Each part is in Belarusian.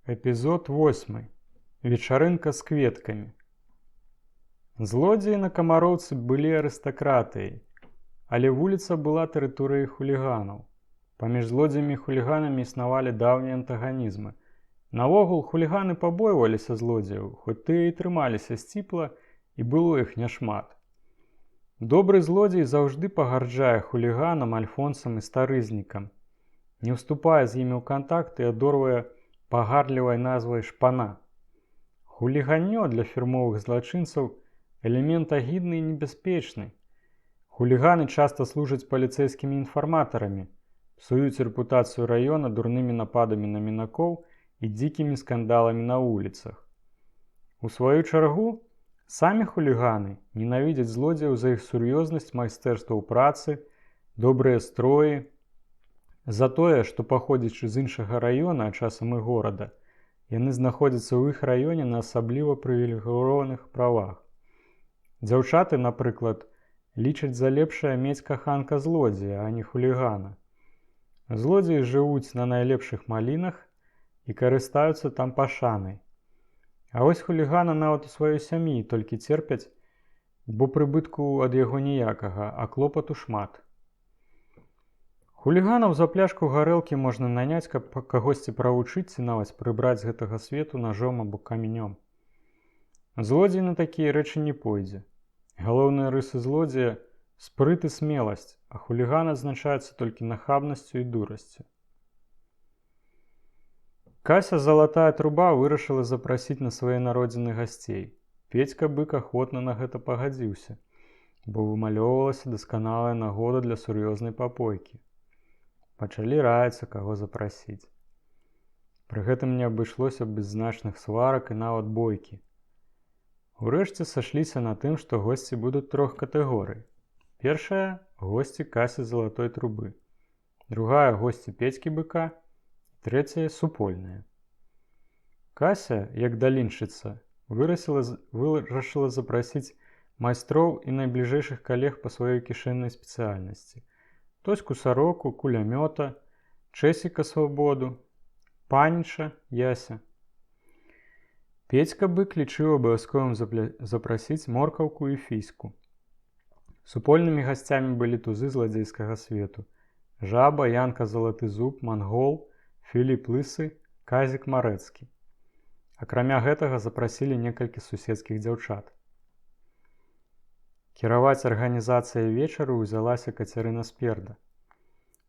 Эпізод 8. Вечарынка з кветкамі. Злодзеі на камароўцы былі арыстакратыяй, але вуліца была тэрыторыяй хуліганаў. Паміж злодзеямі і хуліганамі існавалі даўнія антаганізмы. Навогул, хуліганы пабойваліся злодзеяў, хоць тыя і трымаліся сціпла, і было іх няшмат. Добры злодзей заўжды пагарджае хуліганам, альфонсам і старызнікам. Не ўступае з імі ў кантакт і адорвае пагарлівай назвай шпана. Хуліганнё для фірмовых злачынцаў элемент агідны і небяспечны. Хуліганы часта служаць паліцэйскімі інфарматарамі, псуюць рэпутацыю раёна дурнымі нападамі на мінакоў і дзікімі скандаламі на вуліцах. У сваю чаргу, самі хуліганы ненавідзяць злодзеяў за іх сур'ёзнасць, майстэрства ў працы, добрыя строі, за тое, што паходзячы з іншага раёна, а часам і горада, яны знаходзяцца ў іх раёне на асабліва прывілегаваных правах. Дзяўчаты, напрыклад, лічаць за лепшае мець каханка злодзея, а не хулігана. Злодзеі жывуць на найлепшых малінах і карыстаюцца там пашанай. А вось хулігана нават у сваёй сям'і толькі церпяць, бо прыбытку ад яго ніякага, а клопату шмат. Хуліганаў за пляшку гарэлкі можна наняць, каб кагосьці правучыць ці нават прыбраць з гэтага свету нажом або каменём. Злодзей на такія рэчы не пойдзе. Галоўныя рысы злодзея – спрыт і смеласць, а хуліган адзначаецца толькі нахабнасцю і дурасцю. Кася Залатая Труба вырашыла запрасіць на свае народзіны гасцей. Петька Бык ахвотна на гэта пагадзіўся, бо вымалёўвалася дасканалая нагода для сур'ёзнай папойкі. Пачалі раіцца, каго запрасіць. Пры гэтым не абышлося без значных сварак і нават бойкі. Урэшце сашліся на тым, што госці будуць трох катэгорый. Першая – госці Касі Залатой Трубы. Другая – госці Петькі Быка. Трэцяя – супольная. Кася, як даліншчыца, вырашыла запрасіць майстроў і найбліжэйшых калег па сваёй кішэннай спецыяльнасці. Тоську Сароку, Кулямёта, Чэсіка Свабоду, Паніча, Яся. Петька Бык лічыў абавязковым запрасіць Моркаўку і Фіську. Супольнымі гасцямі былі тузы зладзейскага свету: Жаба, Янка Залаты Зуб, Мангол, Філіп Лысы, Казік Марэцкі. Акрамя гэтага запрасілі некалькі суседскіх дзяўчат. Кіраваць арганізацыяй вечару ўзялася Кацярына Сперда.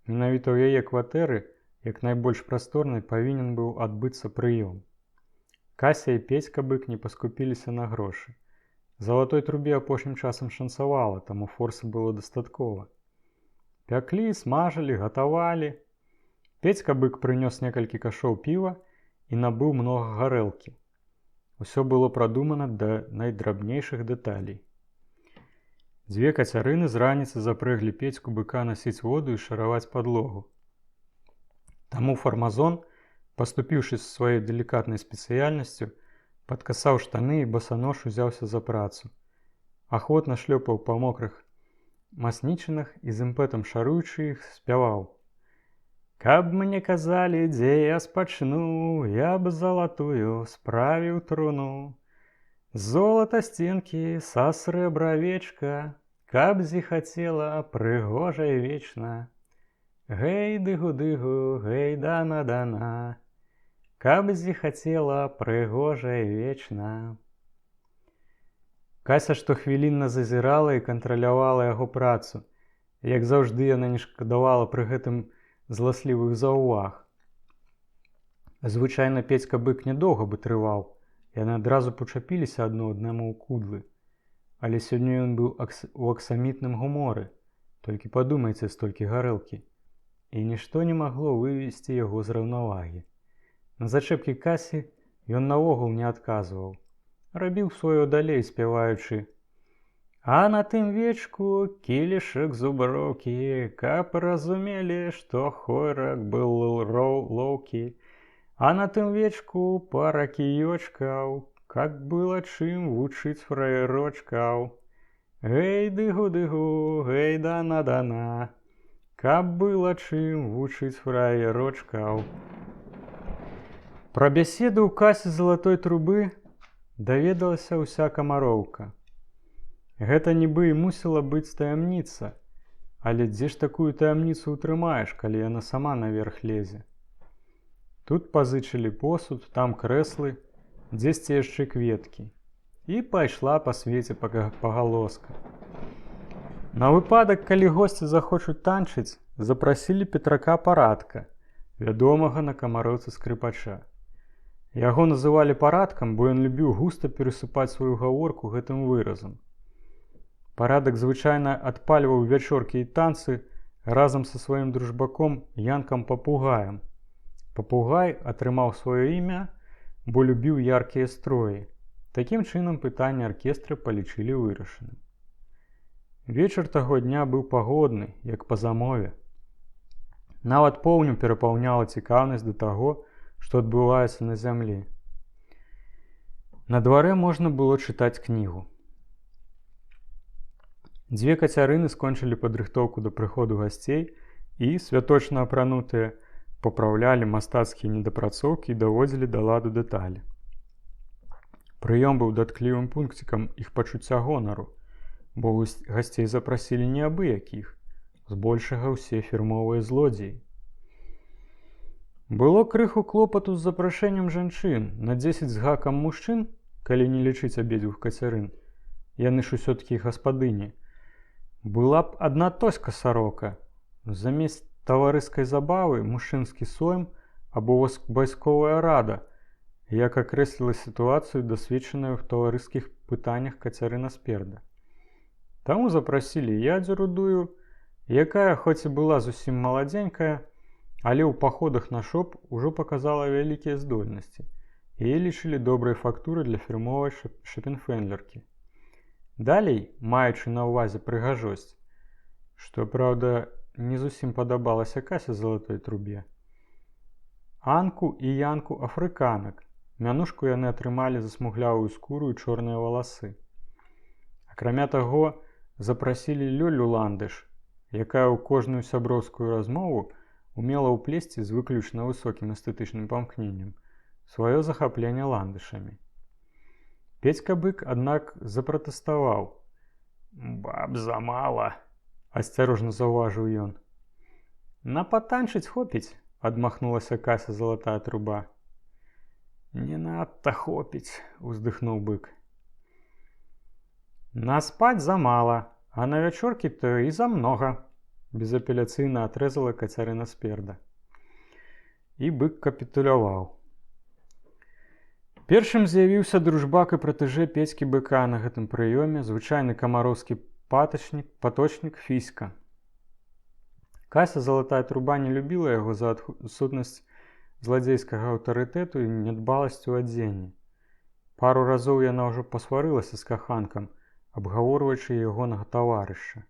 Менавіта ў яе кватэры, як найбольш прасторнай, павінен быў адбыцца прыём. Кася і Петька Бык не паскупіліся на грошы. Залатой Трубе апошнім часам шанцавала, таму форсу было дастаткова. Пяклі, смажылі, гатавалі. Петька Бык прынёс некалькі кашоў піва і набыў многа гарэлкі. Усё было прадумана да найдрабнейшых дэталей. Дзве Кацярыны з раніцы запрэглі Петьку Быка насіць воду і шараваць падлогу. Таму фармазон, паступіўшы з сваёй далікатнай спецыяльнасцю, падкасаў штаны і басанож узяўся за працу. Ахвотна шлёпаў па мокрых маснічынах і з імпэтам шаруючы іх спяваў: «Каб мне казалі, дзе я спачну, я б залатую справіў труну. Золата стенкі са срэбра вечка, каб зіхацела прыгожай вечна. Гэй, дыгу-дыгу, гэй, дана-дана, каб зіхацела прыгожай вечна». Кася штохвілінна зазірала і кантралявала яго працу. Як заўжды, яна не шкадавала пры гэтым зласлівых заўваг. Звычайна Петька Бык нядоўга бы трываў, яны адразу пачапіліся адно аднаму ў кудлы. Але сёння ён быў у аксамітным гуморы. Толькі падумайце, столькі гарэлкі. І нішто не магло вывесці яго з раўнавагі. На зачэпкі Касі ён наогул не адказваў. Рабіў сваё далей, спяваючы: «А на тым вечку кілішак зуброўкі, каб разумелі, што хойрак был лоўкі. А на тым вечку пара кіёчкаў, как было чым вучыць фраерочкаў. Гэй, дыгу-дыгу, гэй, дана-дана, каб было чым вучыць фраерочкаў». Пра бяседу ў касе залатой трубы даведалася ўся камароўка. Гэта нібы і мусіла быць таямніца, але дзе ж такую таямніцу ўтрымаеш, калі яна сама наверх лезе? Тут пазычылі посуд, там крэслы, дзесьці яшчэ кветкі. І пайшла па свеце пагалоска. На выпадак, калі госці захочуць танчыць, запрасілі Петрака Парадка, вядомага на камароўцы скрыпача. Яго называлі Парадкам, бо ён любіў густа перасыпаць сваю гаворку гэтым выразам. Парадак звычайна адпальваў вячоркі і танцы разам са сваім дружбаком Янкам Папугаем. Папугай атрымаў сваё імя, бо любіў яркія строі. Такім чынам пытанне аркестра палічылі вырашаным. Вечар таго дня быў пагодны, як па замове. Нават поўню перапаўняла цікаўнасць да таго, што адбываецца на зямлі. На дварэ можна было чытаць кнігу. Дзве Кацярыны скончылі падрыхтоўку да прыходу гасцей і, святочна апранутыя, папраўлялі мастацкія недапрацоўкі і даводзілі да ладу дэталі. Прыём быў датклівым пункцікам іх пачуцця гонару, бо гасцей запрасілі не абы-якіх, збольшага ўсе фірмовыя злодзеі. Было крыху клопату з запрашэннем жанчын, на 10 з гакам мужчын, калі не лічыць абедзвюх Кацярын, яны ж усё-ткі гаспадыні. Была б адна тоська сарока, замест таварыскай забавы мужчынскі сойм або вайсковая рада, як акрэсліла сітуацыю дасведчаная ў таварыскіх пытаннях Кацярына Сперда. Таму запрасілі ядзю рудую, якая хоць і была зусім маладзенькая, але ў паходах на шоп ужо паказала вялікія здольнасці. Яе лічылі добрай фактурай для фірмовай шопенфендлеркі. Далей, маючы на ўвазе прыгажосць, што, праўда, не зусім падабалася касе залатой трубе, Анку і Янку афрыканак, мянушку яны атрымалі за смуглявую скуру і чорныя валасы. Акрамя таго, запрасілі Лёлю Ландыш, якая ў кожную сяброўскую размову умела ўплесці з выключна высокім эстэтычным памкненнем сваё захапленне ландышамі. Петька Бык, аднак, запратэставаў. «Баб замала», – асцярожна заўважыў ён. «На патанчыць хопіць», – адмахнулася Кася залатая труба. «Не надта хопіць», – уздыхнуў Бык. «На спаць замала, а на вячоркі то і замнога», – безапеляцыйна атрэзала Кацярына Сперда. І Бык капітуляваў. Першым з'явіўся дружбак і пратэжэ Петькі Быка на гэтым прыёме, звычайны камароўскі паточнік Фіська. Кася залатая труба не любіла яго за адсутнасць зладзейскага аўтарытэту і нядбаласць у адзенні. Пару разоў яна ўжо пасварылася з каханкам, абгаворваючы ягонага таварыша.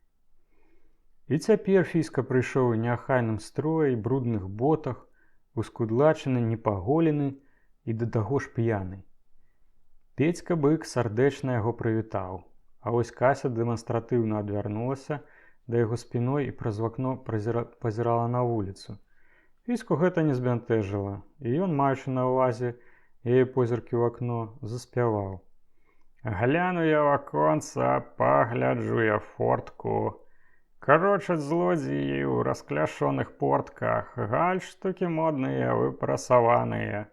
І цяпер Фіська прыйшоў у неахайным строі, брудных ботах, ускудлачаны, непаголены і да таго ж п'яны. Петька Бык сардэчна яго прывітаў, а вось Кася дэманстратыўна адвярнулася да яго спіной і праз вакно пазірала на вуліцу. Фіську гэта не збянтэжыла, і ён, маючы на ўвазе яе позіркі ў акно, заспяваў. «Гляну я в аконца, пагляджу я фортку. Карочаць злодзеі ў раскляшоных портках, гальштукі модныя, выпрасаваныя.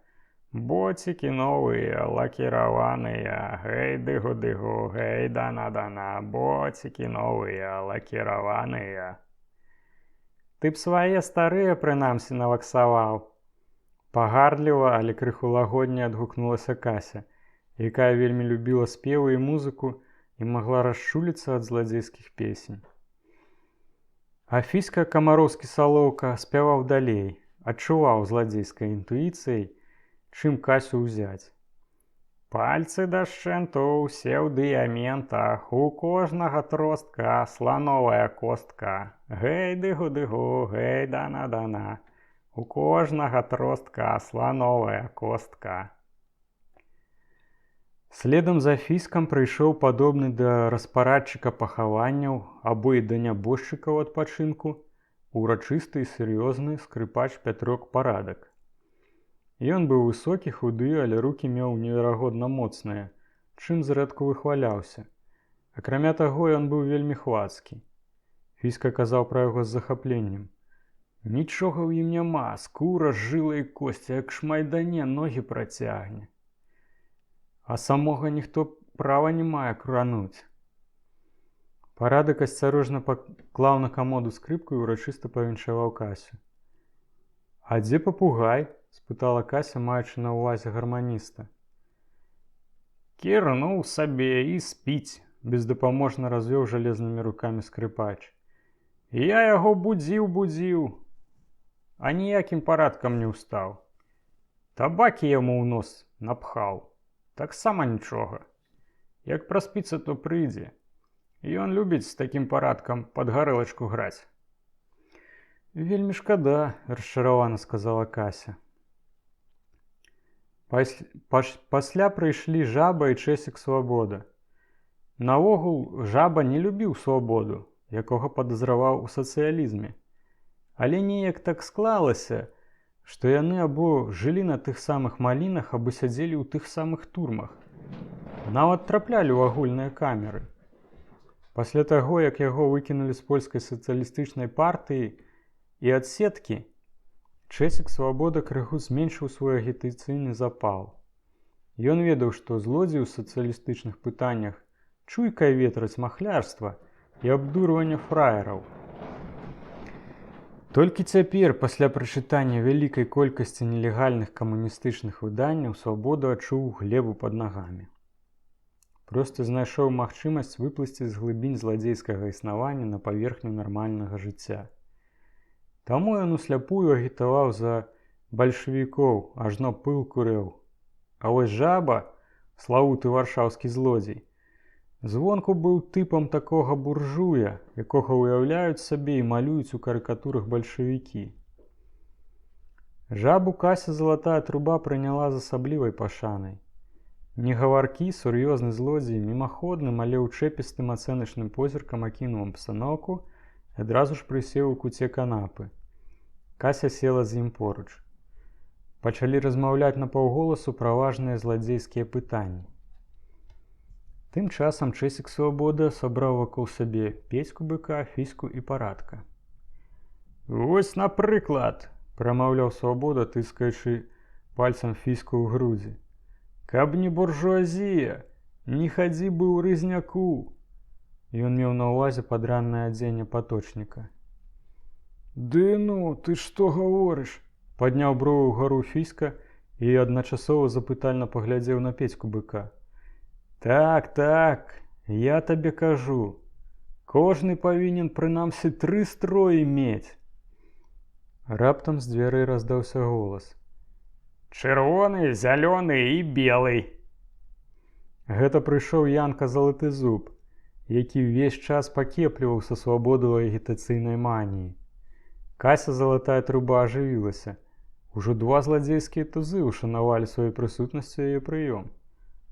Боцікі новыя, лакіраваныя, гэй дыгу-дыгу, гэй дана-дана, боцікі новыя, лакіраваныя». «Ты б свае старыя, прынамсі, наваксаваў». Пагардліва, але крыху лагодня адгукнулася Кася, якая вельмі любіла спевы і музыку і магла расчуліцца ад зладзейскіх песень. А Фіська камароўскі салоўка спяваў далей, адчуваў зладзейскай інтуіцыяй, чым Касю ўзяць. «Пальцы дашчэнту ўсе ў дыяментах, у кожнага тростка слановая костка. Гэй дыгу-дыгу, гэй дана-дана, у кожнага тростка слановая костка». Следам за Фіскам прыйшоў падобны да распарадчыка пахаванняў або і да нябожчыкаў адпачынку урачысты і сур'ёзны скрыпач Пятрок Парадак. Ён быў высокі, худы, але рукі меў неверагодна моцныя, чым зрэдку выхваляўся. Акрамя таго, ён быў вельмі хвацкі. Фіська казаў пра яго з захапленнем. Нічога ў ім няма, скура, жыла і косці, як шмайдане ногі працягне. А самога ніхто права не мае крануць. Парадак асцярожна паклаў на камоду скрыпку і ўрачыста павіншаваў Касю. А дзе папугай? Спытала Кася, маючы на ўвазе гарманіста. Кірнуў сабе і спіць, бездапаможна развёў жалезнымі рукамі скрыпач. Я яго будзіў, а ніякім парадкам не ўстаў. Табакі яму ў нос напхаў. Таксама нічога. Як праспіцца, то прыйдзе. Ён любіць з такім парадкам пад гарэлачку граць. Вельмі шкада, расчаравана сказала Кася. Пасля прыйшлі Жаба і Чэсік Свабода. Наогул, Жаба не любіў свабоду, якога падазраваў у сацыялізме. Але неяк так склалася, што яны або жылі на тых самых малінах, або сядзелі ў тых самых турмах. Нават траплялі ў агульныя камеры. Пасля таго, як яго выкінулі з польскай сацыялістычнай партыі і адсеткі, Чэсік Свабода крыху зменшыў свой агітацыйны запал. Ён ведаў, што злодзеі ў сацыялістычных пытаннях чуйкай ветраць махлярства і абдурвання фраераў. Толькі цяпер, пасля прачытання вялікай колькасці нелегальных камуністычных выданняў, Свабода адчуў глебу пад нагамі. Проста знайшоў магчымасць выплысці з глыбінь зладзейскага існавання на паверхню нармальнага жыцця. Таму ён усляпую агітаваў за бальшавікоў, ажно пыл курэў. А вось Жаба, славуты варшаўскі злодзей, звонку быў тыпам такога буржуя, якога ўяўляюць сабе і малююць у карыкатурах бальшавікі. Жабу Кася Залатая Труба прыняла з асаблівай пашанай. Негаваркі, сур'ёзны злодзей мімаходным, але ўчэпістым ацэначным позіркам акінуў абстаноўку і адразу ж прысеў у куце канапы. Кася села з ім поруч. Пачалі размаўляць напаўголасу пра важныя зладзейскія пытанні. Тым часам Чэсік Свабода сабраў вакол сабе Петьку Быка, Фіську і Парадка. «Вось, напрыклад», – прамаўляў Свабода, тыскаючы пальцам Фіську ў грудзі. «Каб не буржуазія, не хадзі бы ў рызняку». Ён меў на ўвазе падраннае адзенне паточніка. «Ды ну, ты што гаворыш?» – падняў бровы ўгару Фіська і адначасова запытальна паглядзеў на Петьку Быка. Так, я табе кажу, кожны павінен прынамсі 3 строі мець». Раптам з дзвярэй раздаўся голас. «Чырвоны, зялёны і белы». Гэта прыйшоў Янка Залатызуб, які ўвесь час пакепліваў са свабодавай агітацыйнай маніі. Кася Залатая Труба ажывілася. Ужо 2 зладзейскія тузы ўшанавалі сваёй прысутнасцю яе прыём.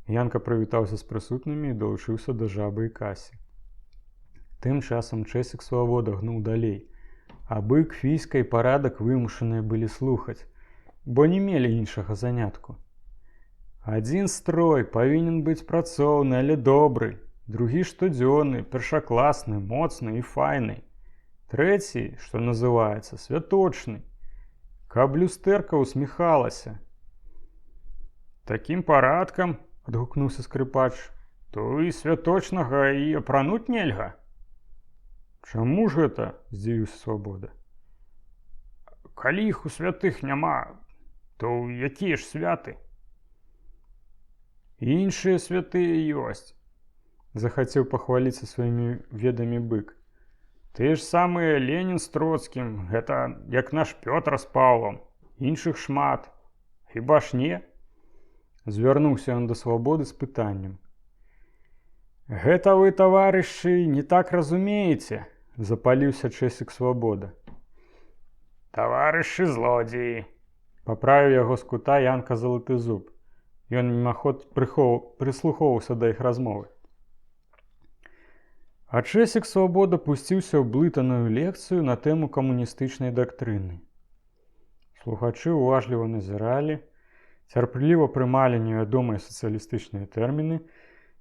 Янка прывітаўся з прысутнымі і далучыўся да Жабы і Касі. Тым часам Чэсік Свабода гнуў далей, а Бык, Фіська і Парадак вымушаныя былі слухаць, бо не мелі іншага занятку. «Адзін строй павінен быць працоўны, але добры, другі штодзённы, першакласны, моцны і файны, трэці, што называецца, святочны, каб люстэрка усміхалася». «Такім парадкам, – адгукнуўся скрыпач, – то і святочнага і апрануць нельга». «Чаму ж гэта?» – здзівіўся Свабода. «Калі іх у святых няма, то якія ж святы?» «Іншыя святыя ёсць», – захацеў пахваліцца сваімі ведамі Бык. «Тыя ж самыя Ленін з Троцкім, гэта як наш Пётр з Паўлам, іншых шмат. Хіба ж не?» Звярнуўся ён да Свабоды з пытаннем. «Гэта вы, таварышы, не так разумееце», – запаліўся Чэсік Свабода. «Таварышы злодзеі», – паправіў яго з кута Янка Залатызуб. Ён мімаход прыслухоўваўся да іх размовы. А Чэсік Свабода пусціўся ў блытаную лекцыю на тэму камуністычнай дактрыны. Слухачы ўважліва назіралі, цярпліва прымалі невядомыя сацыялістычныя тэрміны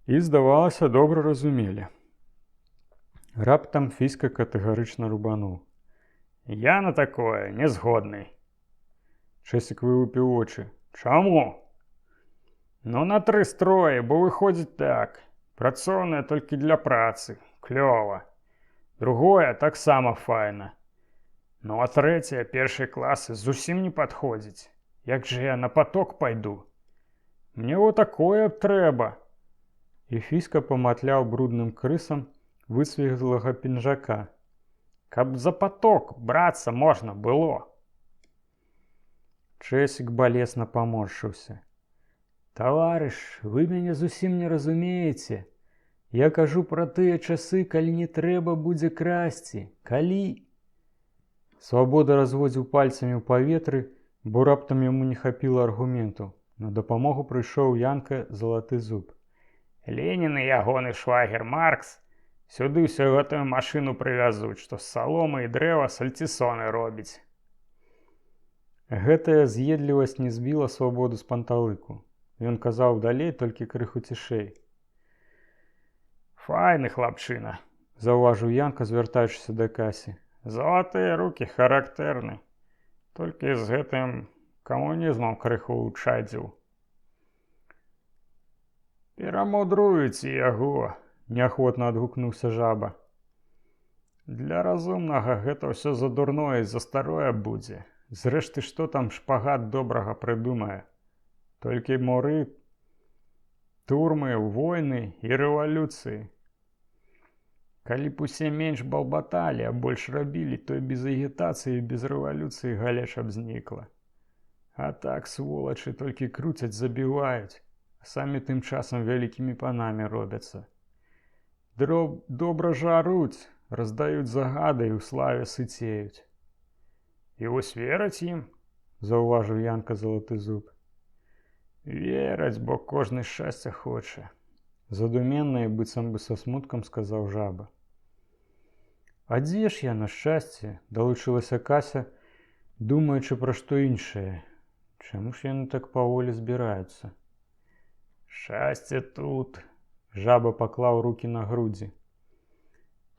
і, здавалася, добра разумелі. Раптам Фіська катэгарычна рубануў: «Я на такое не згодны». Чэсік вылупіў вочы: «Чаму?» «Ну, на 3 строі, бо выходзіць так. Працоўнае толькі для працы. Клёва. Другое таксама файна. Ну, а трэцяе, першыя класы, зусім не падходзіць. Як жа я на паток пайду? Мне во такое трэба». І Фіська паматляў брудным крысам высвіглага пінжака. «Каб за паток брацца можна было». Чэсік балесна паморшыўся. «Таварыш, вы мяне зусім не разумееце. Я кажу пра тыя часы, калі не трэба будзе красці. Калі?» Свабода разводзіў пальцамі ў паветры, бо раптам яму не хапіла аргументу. На дапамогу прыйшоў Янка Залаты зуб. «Ленін і ягоны швагер Маркс сюды ўсю гэтую машыну прывязуць, што з саломы і дрэва сальцісоны робіць». Гэтая з'едлівасць не збіла Свабоду з панталыку. Ён казаў далей толькі крыху цішэй. «Файны хлапчына», – заўважыў Янка, звяртаючыся да Касі. «Залатыя рукі характэрны. Толькі з гэтым камунізмам крыху ўчадзіў». «Перамудруеце яго», – неахвотна адгукнуўся Жаба. «Для разумнага гэта ўсё за дурное і за старое будзе. Зрэшты, што там шпагат добрага прыдумае? Толькі муры, турмы, войны і рэвалюцыі. Калі б усе менш балбаталі, а больш рабілі, то і без агітацыі і без рэвалюцыі галеча б знікла. А так, сволачы, толькі круцяць, забіваюць, а самі тым часам вялікімі панамі робяцца. Добра жаруць, раздаюць загады і ў славе сыцеюць». «І вось вераць ім?» – заўважыў Янка Залаты зуб. «Вераць, бо кожны шчасця хоча», – задуменна і быццам бы са смуткам сказаў Жаба. «А дзе ж яно шчасце?» – далучылася Кася, думаючы пра што іншае. Чаму ж яны так паволі збіраюцца? «Шчасце тут», – Жаба паклаў рукі на грудзі.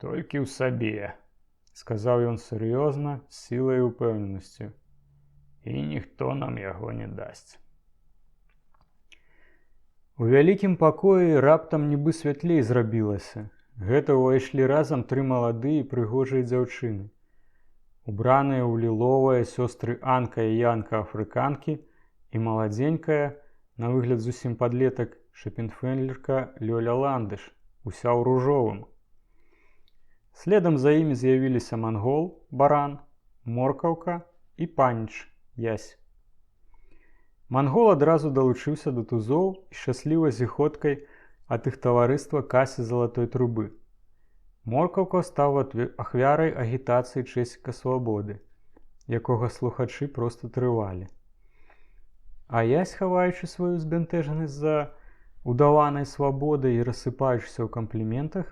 «Толькі ў сабе», – сказаў ён сур'ёзна, з сілай і упэўненасцю. «І ніхто нам яго не дасць». У вялікім пакоі раптам нібы святлей зрабілася. Гэта ўвайшлі разам 3 маладыя і прыгожыя дзяўчыны. Убраныя ў ліловае сёстры Анка і Янка афрыканкі і маладзенькая, на выгляд зусім падлетак, шапенфельдерка Лёля Ландыш, уся ў ружовым. Следам за імі з'явіліся мангол, баран, моркаўка і паніч, ясь. Мангол адразу далучыўся да тузоў і шчасліва зіхоткай ад іх таварыства Касі Залатой трубы. Моркаўка стаў ахвярай агітацыі Чэсіка Свабоды, якога слухачы проста трывалі. А ясь, хаваючы сваю збянтэжанасць за удаванай свабодай і рассыпаючыся ў кампліментах,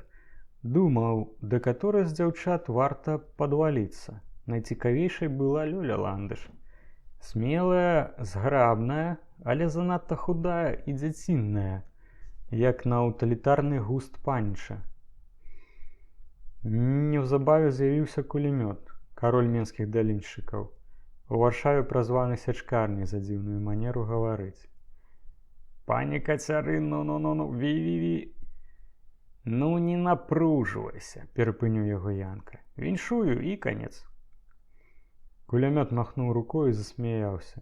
думаў, да каторай з дзяўчат варта падваліцца. Найцікавейшай была Лёля Ландыш. Смелая, зграбная, але занадта худая і дзяцінная, як на ўталітарны густ паніча. Неўзабаве з'явіўся кулемёт, кароль менскіх даліншчыкаў, у Варшаве празваны сячкарняй за дзіўную манеру гаварыць. «Пані Кацярын, ну, ві-ві-ві». «Ну, не напружвайся», – перапыніў яго Янка. «Віншую і канец». Кулямёт махнуў рукой і засмяяўся.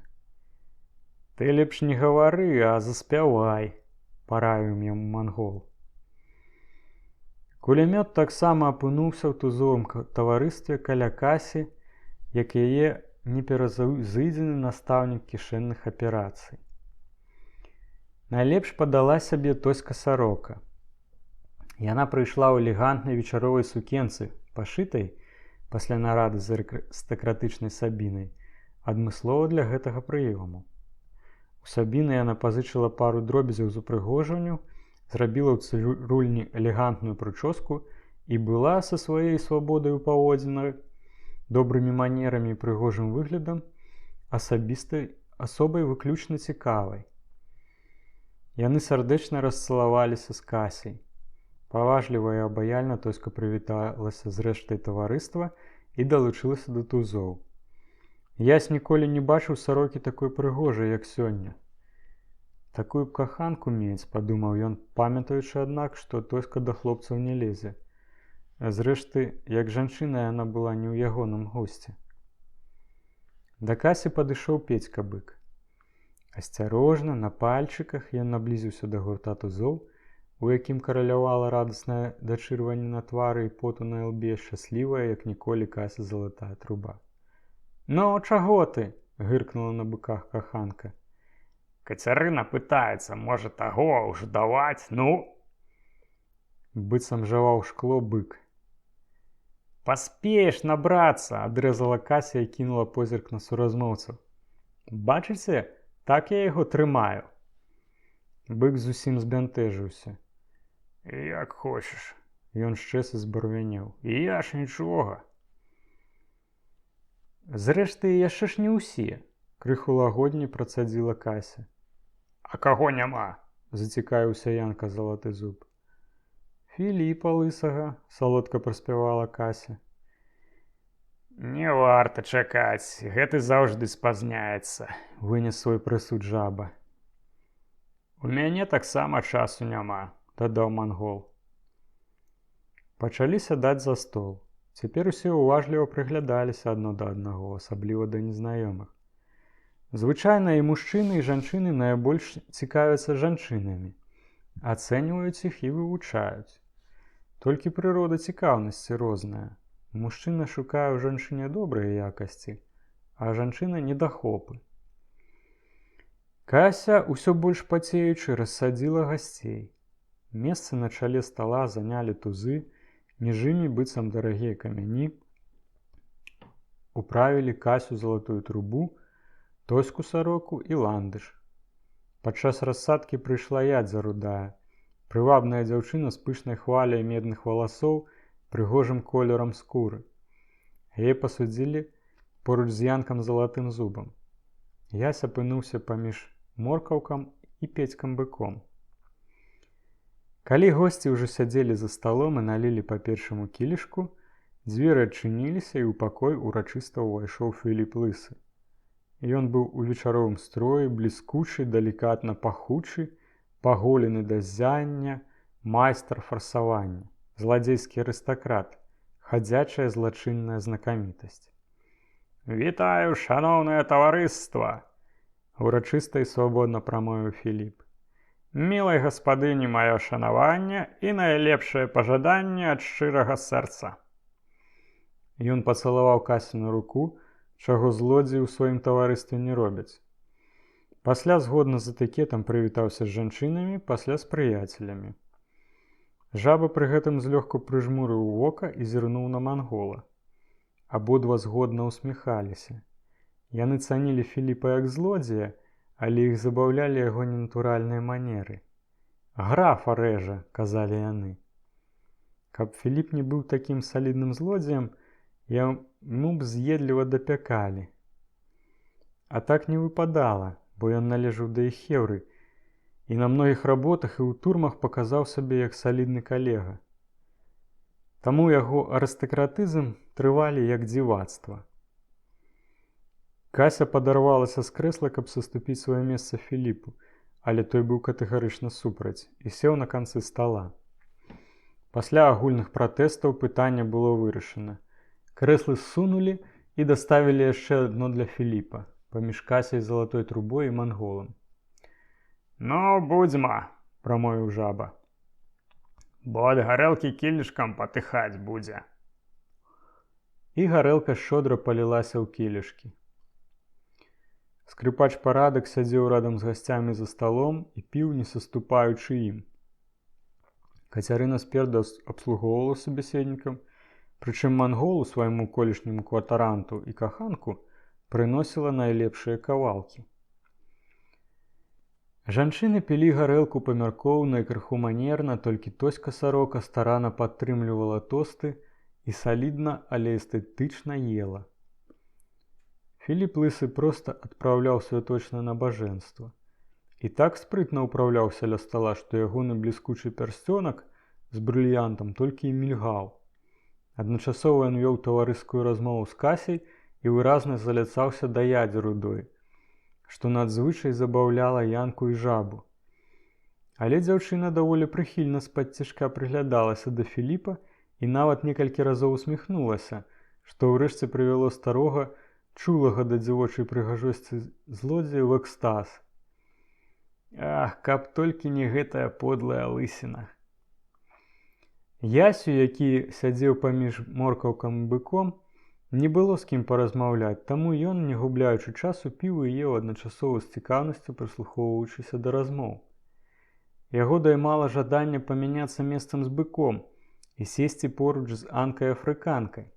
«Ты лепш не гавары, а заспявай», – параіў яму мангол. Кулямёт таксама апынуўся ў тузовым таварыстве каля Касі, як яе неперазыдзены настаўнік кішэнных аперацый. Найлепш падала сябе Тоська Сарока. Яна прыйшла ў элегантнай вечаровай сукенцы, пашытай, пасля нарады з арыстакратычнай Сабінай, адмыслова для гэтага прыёму. У Сабіны яна пазычыла пару дробязяў з упрыгожванню, зрабіла ў цырульні элегантную прычоску і была са сваёй свабодай у паводзінах, добрымі манерамі і прыгожым выглядам асабістай асобай выключна цікавай. Яны сардэчна расцалаваліся з Касяй. Паважліва і абаяльна Тоська прывіталася з рэштай таварыства і далучылася да тузоў. Ясь ніколі не бачыў сарокі такой прыгожай, як сёння. Такую б каханку мець, падумаў ён, памятаючы, аднак, што Тоська да хлопцаў не лезе. Зрэшты, як жанчына яна была не ў ягоным госці. Да Касі падышоў Петька бык. Асцярожна, на пальчыках ён наблізіўся да гурта тузоў, у якім каралявала радасная дачырванне на твары і поту на ілбе, шчаслівая, як ніколі Кася залатая труба. «Ну, чаго ты?» – гыркнула на быках каханка. «Кацярына пытаецца, можа таго ўжо даваць, ну?» Быццам жаваў шкло бык. «Паспееш набрацца!» – адрэзала Кася і кінула позірк на суразмоўцаў. «Бачыце, так я яго трымаю!» Бык зусім збянтэжыўся. «Як хочаш!» – ён шчэс і збарвянеў. «Я ж нічога!» «Зрэшты, яшчэ ж не ўсе!» – крыху лагодней працадзіла Кася. «А каго няма?» – зацікавіўся Янка залаты зуб. «Філіпа лысага!» – салодка праспявала Кася. «Не варта чакаць, гэты заўжды спазняецца!» – вынес свой прысуд жаба. «У мяне таксама часу няма!» – дадаў мангол. Пачалі сядаць за стол. Цяпер усе ўважліва прыглядаліся адно да аднаго, асабліва да незнаёмых. Звычайна і мужчыны, і жанчыны найбольш цікавяцца жанчынамі, ацэньваюць іх і вывучаюць. Толькі прырода цікаўнасці розная. Мужчына шукае ў жанчыне добрыя якасці, а жанчына недахопы. Кася, усё больш пацеючы, рассадзіла гасцей. Месцы на чале стала занялі тузы, між імі быццам дарагія камяні. Управілі Касю залатую трубу, Тоську сароку і ландыш. Падчас рассадкі прыйшла Ядзя рудая, прывабная дзяўчына з пышнай хваляй медных валасоў, прыгожым колерам скуры. Яе пасудзілі поруч з Янкам залатым зубам. Ясь апынуўся паміж моркаўкам і Петькам быком. Калі госці ўжо сядзелі за сталом і налілі па першаму кілішку, дзверы адчыніліся і ў пакой урачыста ўвайшоў Філіп лысы. Ён быў у вечаровым строі, бліскучы, далікатна пахучы, паголены да ззяння, майстар фарсавання, зладзейскі арыстакрат, хадзячая злачынная знакамітасць. «Вітаю, шаноўнае таварыства!» – урачыста і свабодна прамовіў Філіп. «Мілай гаспадыні маё шанаванне і найлепшае пажаданне ад шчырага сэрца!» Ён пацалаваў Касіну руку, чаго злодзеі ў сваім таварыстве не робяць. Пасля згодна з этыкетам прывітаўся з жанчынамі, пасля з прыяцелямі. Жаба пры гэтым злёгку прыжмурыў вока і зірнуў на мангола. Абодва згодна ўсміхаліся. Яны цанілі Філіпа як злодзея, але іх забаўлялі яго ненатуральныя манеры. «Графа рэжа», – казалі яны. Каб Філіп не быў такім салідным злодзеем, яму б з'едліва дапякалі. А так не выпадала, бо ён належаў да іх хеўры, і на многіх работах і ў турмах паказаў сабе як салідны калега. Таму яго арыстакратызм трывалі як дзівацтва. Кася падарвалася з крэсла, каб саступіць сваё месца Філіпу, але той быў катэгарычна супраць і сеў на канцы стала. Пасля агульных пратэстаў пытанне было вырашана. Крэслы ссунулі і даставілі яшчэ адно для Філіпа, паміж Касяй залатой трубой і манголам. «Ну, будзьма!» – прамовіў жаба. «Бо ад гарэлкі кілішкам патыхаць будзе!» І гарэлка шчодра палілася ў кілішкі. Скрыпач парадак сядзеў радам з гасцямі за сталом і піў, не саступаючы ім. Кацярына спереду абслугоўвала сабеседнікам, прычым мангол у свайму колішняму кватаранту і каханку прыносіла найлепшыя кавалкі. Жанчыны пілі гарэлку памяркоўна і крыху манерна, толькі Тоська сарока старанна падтрымлівала тосты і салідна, але эстэтычна ела. Філіп Лысы проста адпраўляў святочнае набажэнства. І так спрытна ўпраўляўся ля стала, што ягоны бліскучы пярсцёнак з брыльянтам толькі і мільгаў. Адначасова ён вёў таварыскую размову з Касяй і выразна заляцаўся да ядзі рудой, што надзвычай забаўляла Янку і жабу. Але дзяўчына даволі прыхільна з-пад цішка прыглядалася да Філіпа і нават некалькі разоў усміхнулася, што ўрэшце прывяло старога, чулага да дзявочай прыгажосці злодзея ў экстаз. Ах, каб толькі не гэтая подлая лысіна. Ясю, які сядзеў паміж моркаўкам і быком, не было з кім паразмаўляць, таму ён, не губляючы часу, піў і еў адначасова з цікаўнасцю, прыслухоўваючыся да размоў. Яго даймала жаданне памяняцца месцам з быком і сесці поруч з Анкай-афрыканкай.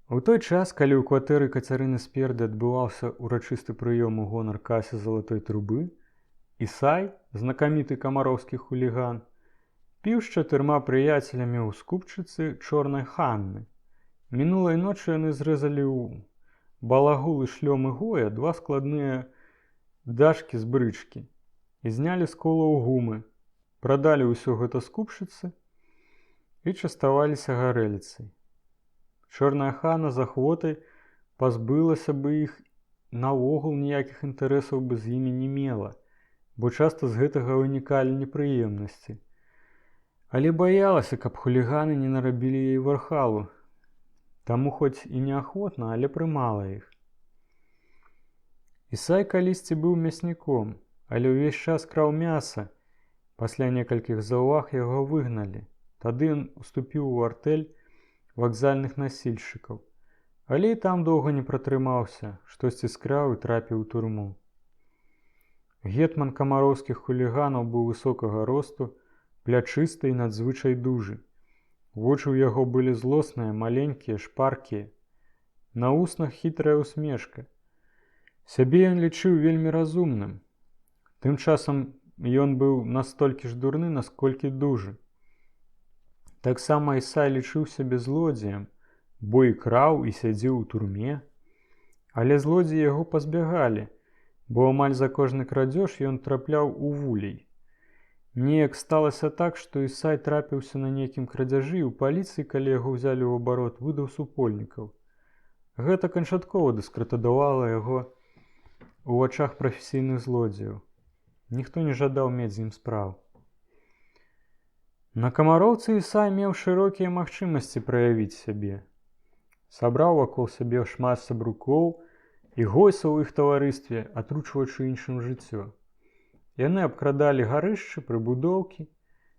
У той час, калі ў кватэры Кацярыны Сперды адбываўся ўрачысты прыём у гонар Касі Залатой Трубы, Ісай, знакаміты камароўскі хуліган, піў з 4 прыяцелямі ў скупчыцы Чорнай Ханны. Мінулай ночы яны зрэзалі ў балагулы шлём і гоя 2 складныя дашкі з брычкі і знялі з колаў гумы, прадалі ўсё гэта скупчыцы і частаваліся гарэліцай. Чорная Хана з ахвотай пазбылася бы іх, наогул ніякіх інтарэсаў бы з імі не мела, бо часта з гэтага вынікалі непрыемнасці. Але баялася, каб хуліганы не нарабілі яе вархалу, таму хоць і неахвотна, але прымала іх. Ісай калісьці быў мясніком, але ўвесь час краў мяса. Пасля некалькіх заўваг яго выгналі. Тады ён уступіў у артэль вакзальных насільшчыкаў, але і там доўга не пратрымаўся, штосьці скраў і трапіў у турму. Гетман камароўскіх хуліганаў быў высокага росту, плячысты і надзвычай дужы. Вочы ў яго былі злосныя, маленькія, шпаркія. На ўснах хітрая усмешка. Сябе ён лічыў вельмі разумным. Тым часам ён быў настолькі ж дурны, насколькі дужы. Таксама Ісай лічыў сябе злодзеем, бо і краў, і сядзеў у турме. Але злодзеі яго пазбягалі, бо амаль за кожны крадзеж ён трапляў у вулей. Неяк сталася так, што Ісай трапіўся на нейкім крадзяжы і ў паліцыі, калі яго ўзялі ў абарот, выдаў супольнікаў. Гэта канчаткова дыскрэдытавала яго ў вачах прафесійных злодзеяў. Ніхто не жадаў мець з ім справ. На камароўцы Ісай меў шырокія магчымасці праявіць сябе. Сабраў вакол сябе шмат сабрукоў і гойсаў у іх таварыстве, атручваючы іншым жыццё. Яны абкрадалі гарышчы, прыбудоўкі,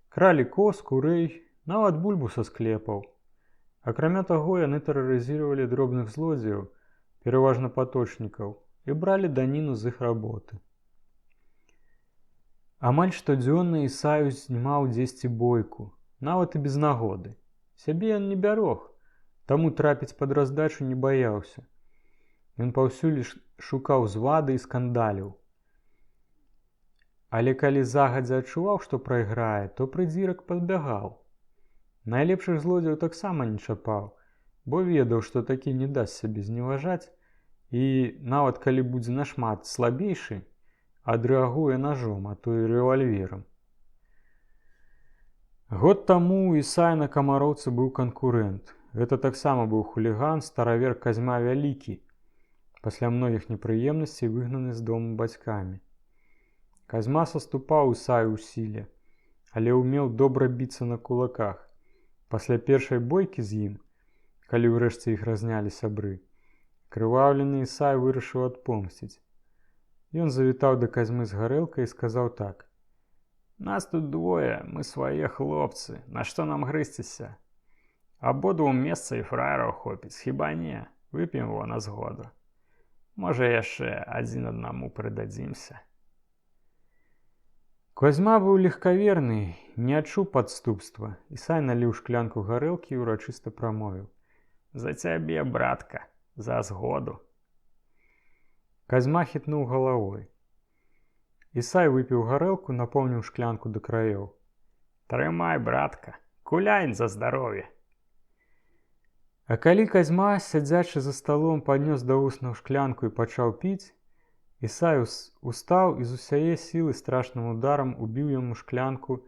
кралі коз, курэй, нават бульбу са склепаў. Акрамя таго, яны тэрарызіравалі дробных злодзеяў, пераважна паточнікаў, і бралі даніну з іх работы. Амаль штодзённа Ісай знімаў дзесьці бойку, нават і без нагоды. Сябе ён не бярог, таму трапіць пад раздачу не баяўся. Ён паўсюль шукаў звады і скандаліў. Але калі загадзя адчуваў, што прайграе, то прыдзірак пазбягаў. Найлепшых злодзеяў таксама не чапаў, бо ведаў, што такі не дасць сябе зневажаць і, нават калі будзе нашмат слабейшы, адрэагуе нажом, а то і рэвальверам. Год таму Ісай на камароўцы быў канкурэнт. Гэта таксама быў хуліган, старавер Казьма Вялікі, пасля многіх непрыемнасцей выгнаны з дому бацькамі. Казьма саступаў Ісаю ў сіле, але ўмеў добра біцца на кулаках. Пасля першай бойкі з ім, калі ўрэшце іх разнялі сябры, крываўлены Ісай вырашыў адпомсціць. Ён завітаў да Казьмы з гарэлкай і сказаў так: «Нас тут двое, мы свае хлопцы, на што нам грызціся? Абодвум месца і фраераў хопіць, хіба не? Вып'ем во на згоду. Можа, яшчэ адзін аднаму прыдадзімся». Казьма быў легкаверны, не адчуў падступства. Ісай наліў шклянку гарэлкі і урачыста прамовіў: «За цябе, братка, за згоду». Казьма хітнуў галавой. Ісай выпіў гарэлку, напоўніў шклянку да краёў. «Трымай, братка, куляй за здароўе». А калі Казьма, сядзячы за сталом, паднёс да вуснаў шклянку і пачаў піць, Ісай устаў і з усяе сілы страшным ударам убіў яму шклянку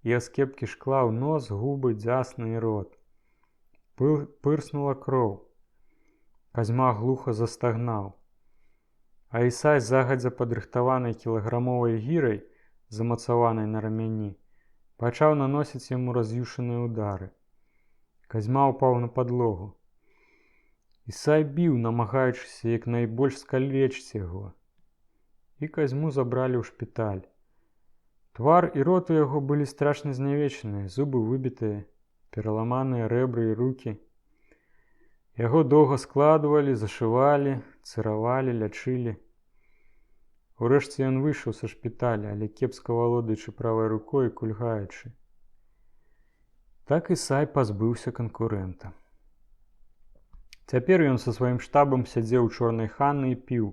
і аскепкі шкла ў нос, губы, дзясны і рот. Пырснула кроў. Казьма глуха застагнаў. А Ісай загадзя падрыхтаванай кілаграмовай гірай, замацаванай на рамяні, пачаў наносіць яму раз'юшаныя ўдары. Казьма ўпаў на падлогу. Ісай біў, намагаючыся як найбольш скалечыць яго. І Казьму забралі ў шпіталь. Твар і рот у яго былі страшна знявечаныя, зубы выбітыя, пераламаныя рэбры і рукі. Яго доўга складвалі, зашывалі, цыравалі, лячылі. Урэшце ён выйшаў са шпіталя, але кепска валодаючы правай рукой і кульгаючы. Так Ісай пазбыўся канкурэнта. Цяпер ён са сваім штабам сядзеў у чорнай ханы і піў.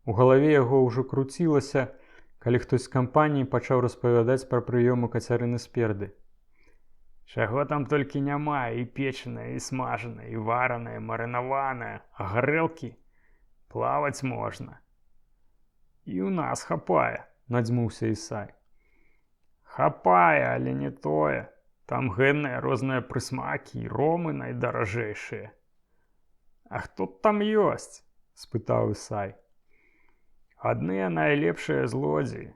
У галаве яго ўжо круцілася, калі хтось з кампаніі пачаў распавядаць пра прыёмы Кацярыны Сперды. Чаго там толькі няма, і печанае, і смажанае, і варанае, марынаванае, а гарэлкі плаваць можна. І ў нас хапае, надзьмуўся Ісай. Хапае, але не тое. Там гэнныя розныя прысмакі і ромы найдаражэйшыя. А хто там ёсць? Спытаў Ісай. Адныя найлепшыя злодзеі.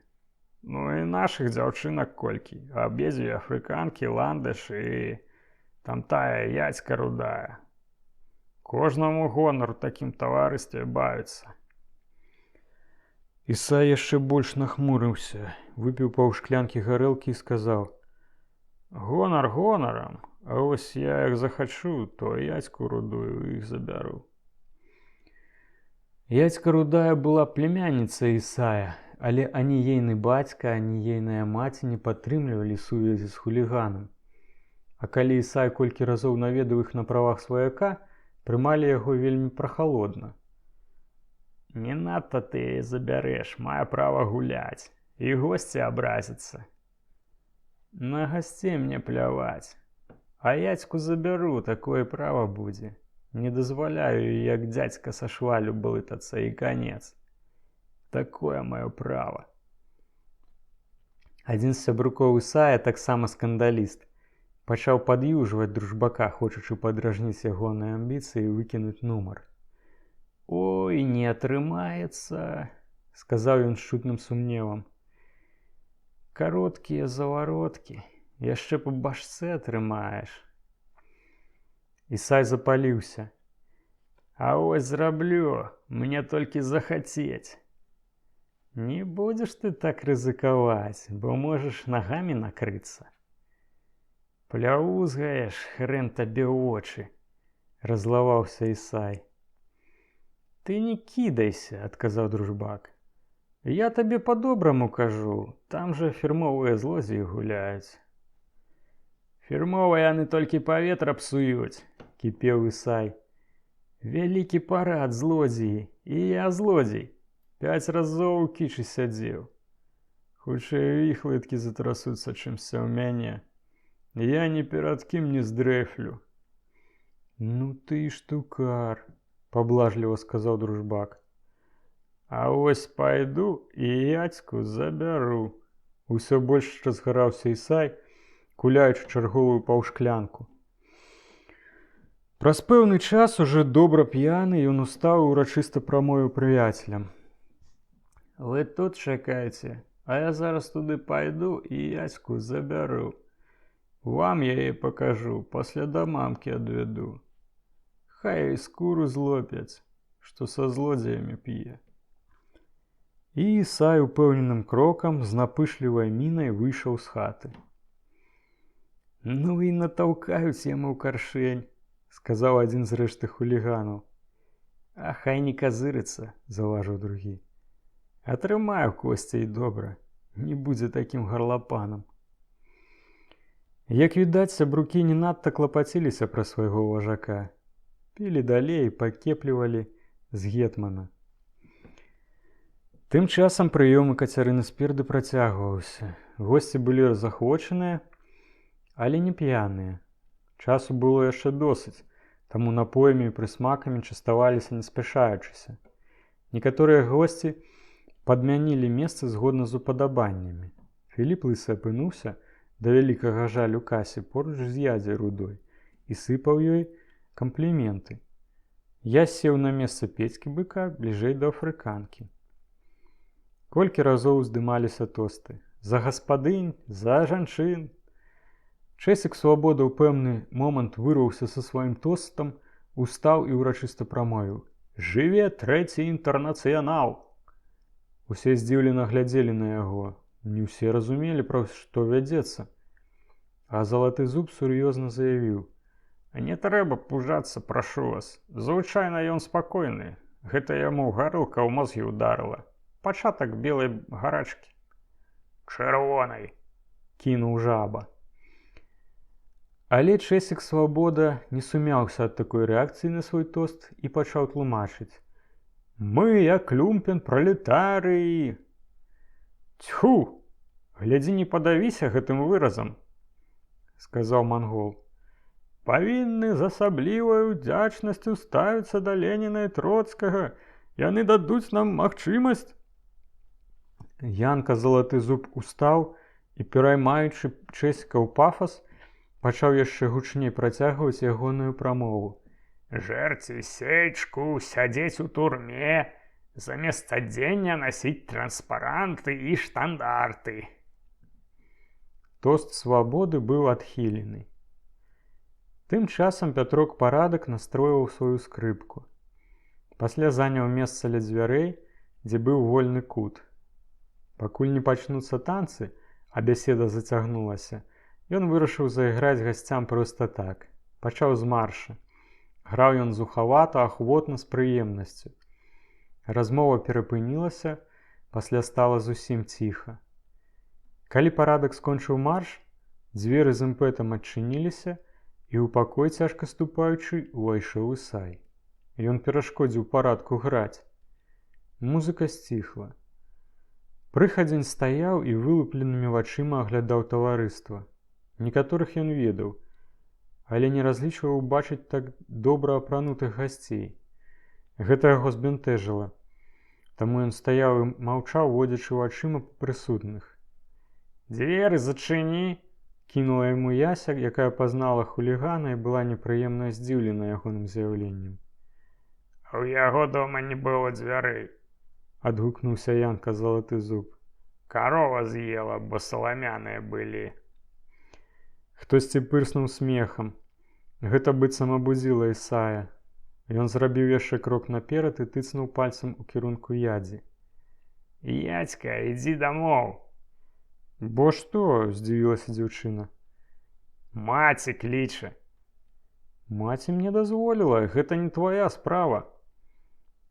Ну і нашых дзяўчынак колькі. Абедзве афрыканкі, ландыш і там тая ядзька рудая. Кожнаму гонар у такім таварыстве бавіцца. Ісай яшчэ больш нахмурыўся, выпіў паўшклянкі гарэлкі і сказаў: гонар гонарам, а вось я як захачу, то ядзьку рудую іх забяру. Ядзька рудая была племянніца Ісая, але ані ейны бацька, ані ейная маці не падтрымлівалі сувязі з хуліганам. А калі Ісай колькі разоў наведаў іх на правах сваяка, прымалі яго вельмі прахалодна. Не надта ты яе забярэш, мае права гуляць, і госці абразяцца. На гасцей мне пляваць, а ядзьку забяру, такое права будзе. Не дазваляю, як дзядзька са швалю блытацца і канец. Такое маё права. Адзін з сябрукоў Ісая, таксама скандаліст, пачаў пад'южваць дружбака, хочучы падражніць ягоныя амбіцыі і выкінуць нумар. Ой, не атрымаецца, сказаў ён з чутным сумневам. Кароткія завароткі, яшчэ па башцы атрымаеш. Ісай запаліўся. А ось зраблю, мне толькі захацець. Не будзеш ты так рызыкаваць, бо можаш нагамі накрыцца. Пляузгаеш, хрен табе ў вочы, разлаваўся Ісай. Ты не кідайся, адказаў дружбак. Я табе па-добраму кажу, там жа фірмовыя злодзеі гуляюць. Фірмовыя яны толькі паветра псуюць, кіпеў Ісай. Вялікі парад злодзеі, і я злодзей. 5 разоў у кічы сядзеў. Хутчэй іх лыткі затрасуцца чымся ў мяне. Я ні перад кім не здрэфлю. Ну ты штукар, паблажліва сказаў дружбак. А вось пайду і ядзьку забяру. Усё больш разгараўся Ісай, куляючы чарговую паўшклянку. Праз пэўны час, уже добра п'яны, ён устаў і урачыста прамовіў прыяцелям. Вы тут чакайце, а я зараз туды пайду і ядзьку забяру. Вам я яе пакажу, пасля да мамкі адвяду. Хай і скуру злопяць, што са злодзеямі п'е. І Ісай упэўненым крокам з напышлівай мінай выйшаў з хаты. Ну і натаўкаюць яму каршэнь, сказаў адзін з рэшты хуліганаў. А хай не казырыцца, заўважыў другі. Атрымаю косці і добра, не будзе такім гарлапанам. Як відаць, сябрукі не надта клапаціліся пра свайго важака. Пілі далей, пакеплівалі з гетмана. Тым часам прыёмы Кацярыны Сперды працягваўся. Госці былі разахвочаныя, але не п'яныя. Часу было яшчэ досыць, таму напоямі і прысмакамі частаваліся не спяшаючыся. Некаторыя госці падмянілі месцы згодна з упадабаннямі. Філіп лысы апынуўся, да вялікага жалю Касі, поруч з Ядзяй рудой і сыпаў ёй кампліменты. Я сеў на месца Петькі быка бліжэй да афрыканкі. Колькі разоў уздымаліся тосты. За гаспадынь, за жанчын. Чэсік Свабода ў пэўны момант вырваўся са сваім тостам, устаў і ўрачыста прамовіў: «Жыве трэці інтэрнацыянал!» Усе здзіўлена глядзелі на яго. Не ўсе разумелі, пра што вядзецца. А Залаты зуб сур'ёзна заявіў: «Не трэба пужацца, прашу вас. Звычайна ён спакойны. Гэта яму гарэлка ў мозгі ўдарыла. Пачатак белай гарачкі». «Чырвонай!» – кінуў жаба. Але Чэсік Свабода не сумяўся ад такой рэакцыі на свой тост і пачаў тлумачыць: «Мы, як люмпен пралетарыі!» «Цьху! Глядзі, не падавіся гэтым выразам!» – сказаў мангол. «Павінны з асаблівай удзячнасцю ставіцца да Леніна і Троцкага. Яны дадуць нам магчымасць». Янка Залаты зуб устаў і, пераймаючы Чэсіка ў пафас, пачаў яшчэ гучней працягваць ягоную прамову. «Жэрці сечку, сядзець у турме, замест адзення насіць транспаранты і штандарты». Тост Свабоды быў адхілены. Тым часам Пятрок Парадак настройваў сваю скрыпку. Пасля заняў месца ля дзвярэй, дзе быў вольны кут. Пакуль не пачнуцца танцы, а бяседа зацягнулася, ён вырашыў зайграць гасцям проста так. Пачаў з марша. Граў ён зухавата, ахвотна, з прыемнасцю. Размова перапынілася, пасля стала зусім ціха. Калі Парадак скончыў марш, дзверы з імпэтам адчыніліся, і ў пакой, цяжка ступаючы, увайшоў Ісай. Ён перашкодзіў Парадку граць. Музыка сціхла. Прыхадзень стаяў і вылупленымі вачыма аглядаў таварыства. Некаторых ён ведаў, але не разлічваў убачыць так добра апранутых гасцей. Гэта яго збянтэжыла. Таму ён стаяў і маўчаў, водзячы вачыма па прысутных. «Дзверы зачыні!» – кінула яму Яся, якая пазнала хулігана і была непрыемна здзіўлена ягоным з'яўленнем. «У яго дома не было дзвярэй!» – адгукнуўся Янка Залаты зуб. «Карова з'ела, бо саламяныя былі!» Хтосьці пырснуў смехам. Гэта быццам абудзіла Ісая. Ён зрабіў яшчэ крок наперад і тыцнуў пальцам у кірунку Ядзі. «Ядзька, ідзі дамоў!» «Бо што?» – здзівілася дзяўчына. «Маці кліча!» «Маці мне дазволіла, гэта не твая справа!»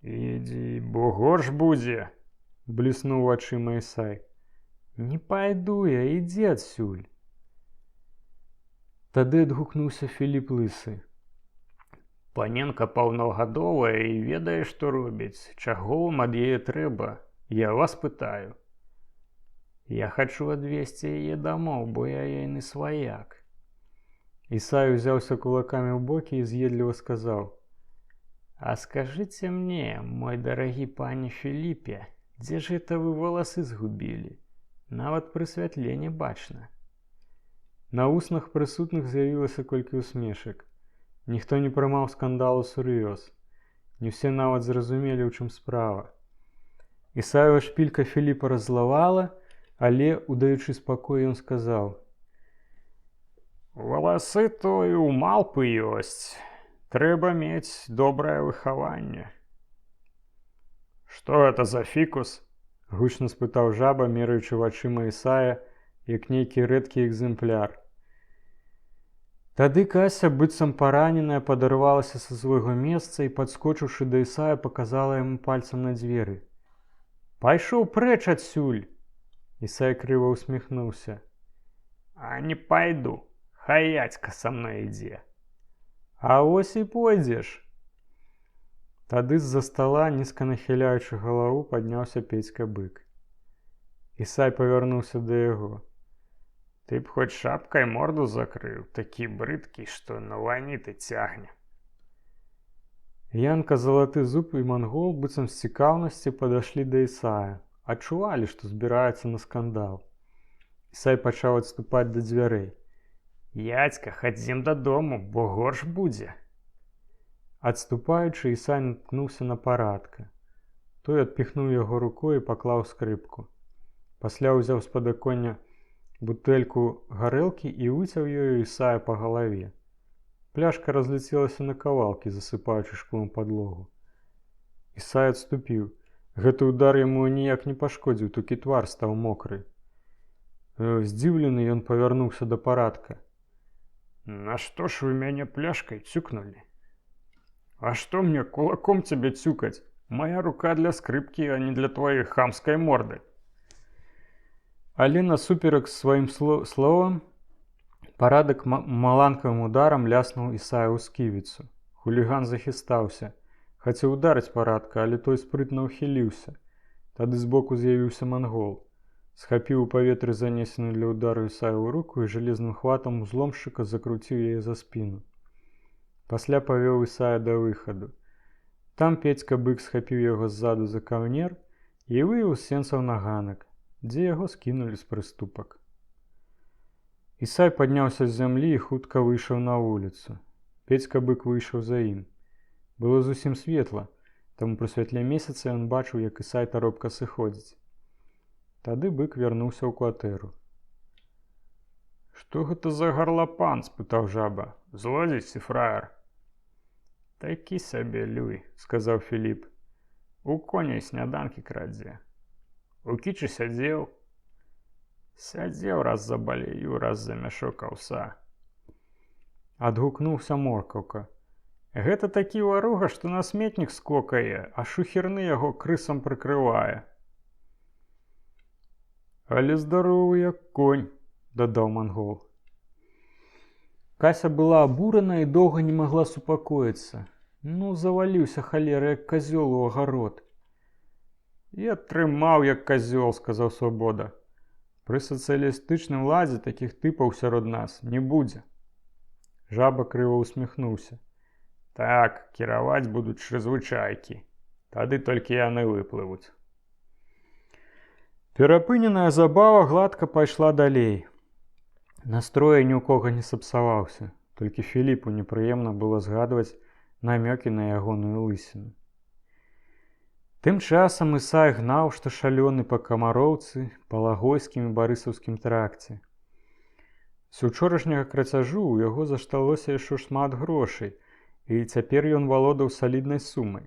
«Ідзі, бо горш будзе!» – бліснуў вачыма Ісай. «Не пайду я, ідзі адсюль!» Тады адгукнуўся Філіп лысы. «Паненка паўнагадовая і ведае, што робіць. Чаго вам ад яе трэба? Я вас пытаю». «Я хачу адвесці яе дамоў, бо я ейны сваяк». Ісай узяўся кулакамі ў бокі і з'едліва сказаў: «А скажыце мне, мой дарагі пане Філіпе, дзе ж гэта вы валасы згубілі? Нават пры святле не бачна». На вуснах прысутных з'явілася колькі усмешак. Ніхто не прымаў скандалу сур'ёз. Не ўсе нават зразумелі, у чым справа. Ісаева шпілька Філіпа раззлавала, але, удаючы спакой, ён сказаў: «Валасы то і ў малпы ёсць. Трэба мець добрае выхаванне». «Што гэта за фікус?» – гучна спытаў жаба, мераючы вачыма Ісая, як нейкі рэдкі экземпляр. Тады Кася, быццам параненая, падарвалася са свайго месца і, падскочыўшы да Ісая, паказала яму пальцам на дзверы. «Пайшоў прэч адсюль!» Ісай крыва усміхнуўся. «А не пайду, хай ядзька са мной ідзе». «А вось і пойдзеш!» Тады з-за стала, нізка нахіляючы галаву, падняўся Петька бык. Ісай павярнуўся да яго. «Ты б хоць шапкай морду закрыў, такі брыдкі, што на ваніты цягне». Янка, Залаты зуб і мангол быццам з цікаўнасці падашлі да Ісая. Адчувалі, што збіраецца на скандал. Ісай пачаў адступаць да дзвярэй. «Ядзька, хадзім дадому, бо горш будзе». Адступаючы, Ісай наткнуўся на Парадка. Той адпіхнуў яго рукой і паклаў скрыпку. Пасля ўзяў з падаконня бутэльку гарэлкі і выцяў ёю Ісая па галаве. Пляшка разляцелася на кавалкі, засыпаючы шклом падлогу. Ісай адступіў. Гэты удар яму ніяк не пашкодзіў, толькі твар стаў мокры. Здзіўлены ён павярнуўся да Парадка. «Нашто ж вы мяне пляшкай цюкнулі? А што мне кулаком цябе цюкаць? Моя рука для скрыпкі, а не для твоей хамскай морды». Але насуперак сваім словам Парадак маланкавым ударам ляснуў Ісая ў сківіцу. Хуліган захістаўся. Хацеў ударыць Парадка, але той спрытна ўхіліўся. Тады збоку з'явіўся мангол. Схапіў у паветры занесеную для удару Ісаеву руку і жалезным хватам узломшчыка закруціў яе за спіну. Пасля павёў Ісая да выхаду. Там Петька бык схапіў яго ззаду за каўнер і вывеў з сенцаў на ганак, дзе яго скінулі з прыступак. Ісай падняўся з зямлі і хутка выйшаў на вуліцу. Петька бык выйшаў за ім. Было зусім светла, таму пры святле месяца ён бачыў, як Ісай таропка сыходзіць. Тады бык вярнуўся ў кватэру. «Што гэта за гарлапан?» – спытаў жаба. «Злодзей ці фраер?» «Такі сабе люй», – сказаў Філіп. «У коней сняданкі крадзе. У кічы сядзеў. Сядзеў раз за балею, раз за мяшок аўса». Адгукнуўся Моркаўка. «Гэта такі варуга, што на сметнік скокае, а шухерны яго крысам прыкрывае». «Але здаровы як конь», – дадаў мангол. Кася была абурана і доўга не магла супакоіцца. Ну, заваліўся халера як казёл у агарод. «І атрымаў як казёл», – сказаў Свабода. «Пры сацыялістычным ладзе такіх тыпаў сярод нас не будзе». Жаба крыва усміхнуўся. «Так, кіраваць будуць чрезвычайкі. Тады толькі яны выплывуць». Перапыненая забава гладка пайшла далей. Настрой ні ў кога не сапсаваўся, толькі Філіпу непрыемна было згадваць намёкі на ягоную лысіну. Тым часам Ісай гнаў, што шалёны па Камароўцы, па Лагойскім і Барысаўскім тракце. З учорашняга крацяжу ў яго зашталося яшчэ шмат грошай, і цяпер ён валодаў саліднай сумай.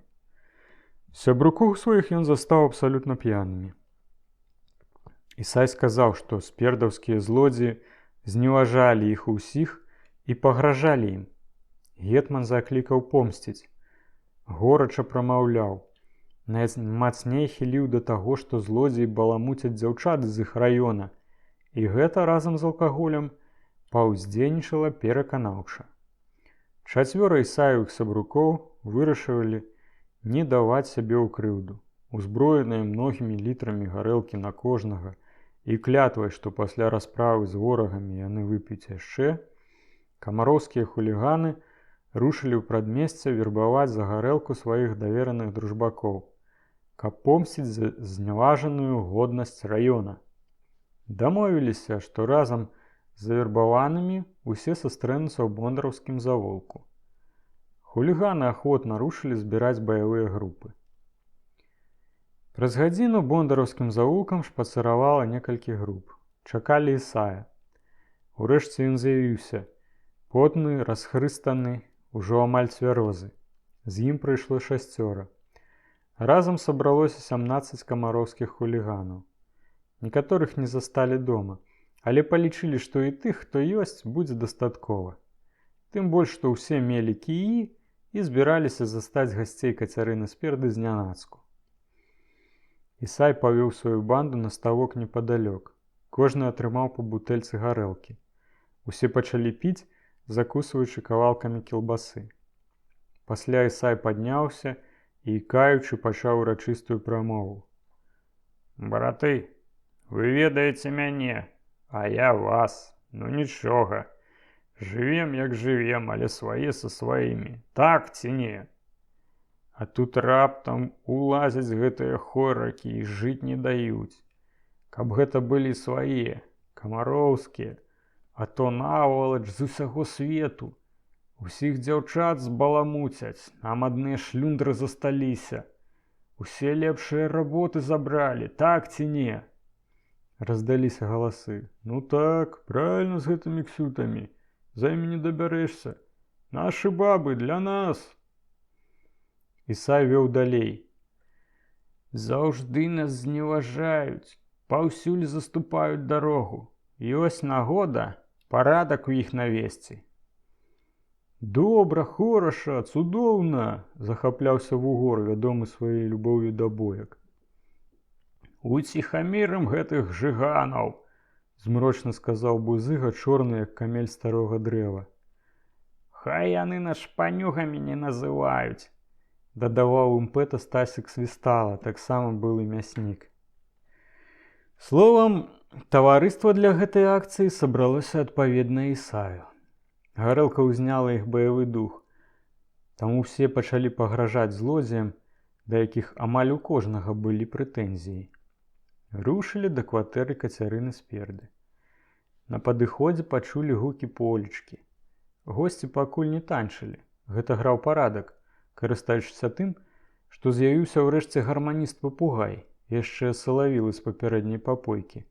Сябрукоў сваіх ён застаў абсалютна п'янымі. Ісай сказаў, што спердаўскія злодзеі зневажалі іх усіх і пагражалі ім. Гетман заклікаў помсціць. Горача прамаўляў. Мацней хіліў да таго, што злодзеі баламуцяць дзяўчат з іх раёна, і гэта разам з алкаголем паўздзейнічала пераканаўча. Чацвёра Ісаевых сябрукоў вырашылі не даваць сябе ў крыўду, узброеныя многімі літрамі гарэлкі на кожнага і клятвай, што пасля расправы з ворагамі яны вып'юць яшчэ, камароўскія хуліганы рушылі ў прадмесце вербаваць за гарэлку сваіх давераных дружбакоў, каб помсціць за зняважаную годнасць раёна. Дамовіліся, што разам з завербаванымі усе састрэнуцца ў бондараўскім завулку. Хуліганы ахвотна рушылі збіраць баявыя групы. Праз гадзіну бондараўскім завулкам шпацыравала некалькі груп. Чакалі Ісая. Урэшце ён з'явіўся. Потны, расхрыстаны, ужо амаль цвярозы. З ім прыйшло 6. Разам сабралося 17 камароўскіх хуліганаў. Некаторых не засталі дома, але палічылі, што і тых, хто ёсць, будзе дастаткова. Тым больш, што ўсе мелі кіі і збіраліся застаць гасцей Кацярыны сперды знянацку. Ісай павёў сваю банду на ставок непадалёк. Кожны атрымаў па бутэльцы гарэлкі. Усе пачалі піць, закусваючы кавалкамі кілбасы. Пасля Ісай падняўся і, ікаючы, пачаў урачыстую прамову. «Браты, вы ведаеце мяне, а я вас. Ну нічога. Жывем, як жывем, але свае са сваімі. Так ці не? А тут раптам улазяць гэтыя хоракі і жыць не даюць. Каб гэта былі свае, камароўскія, а то навалач з усяго свету. Усіх дзяўчат збаламуцяць, нам адныя шлюндры засталіся. Усе лепшыя работы забралі, так ці не? Раздаліся галасы. Ну так, правильно з гэтымі ксютамі. За імі не дабярэшся. Нашы бабы для нас. Ісай вёў далей. Заўжды нас зневажаюць, паўсюль заступаюць дарогу. Ёсць нагода, парадак у іх навесці. Добра, хораша, цудоўна, захапляўся Вугор, вядомы сваёй любоўю да боек. Уціхамірым гэтых жыганаў, змрочна сказаў Бузыга, чорны, як камель старога дрэва. Хай яны нас шпанюгамі не называюць, дадаваў імпэта Стасік Свістала, таксама былы мяснік. Словам, таварыства для гэтай акцыі сабралося адпаведна Ісаю. Гарэлка ўзняла іх баявы дух, таму ўсе пачалі пагражаць злодзеям, да якіх амаль у кожнага былі прэтэнзіі. Рушылі да кватэры Кацярыны спереды. На падыходзе пачулі гукі полечкі. Госці пакуль не танчылі, гэта граў парадак, карыстаючыся тым, што з'явіўся ўрэшце гарманіст-папугай, яшчэ салавілы з папярэдняй папойкі.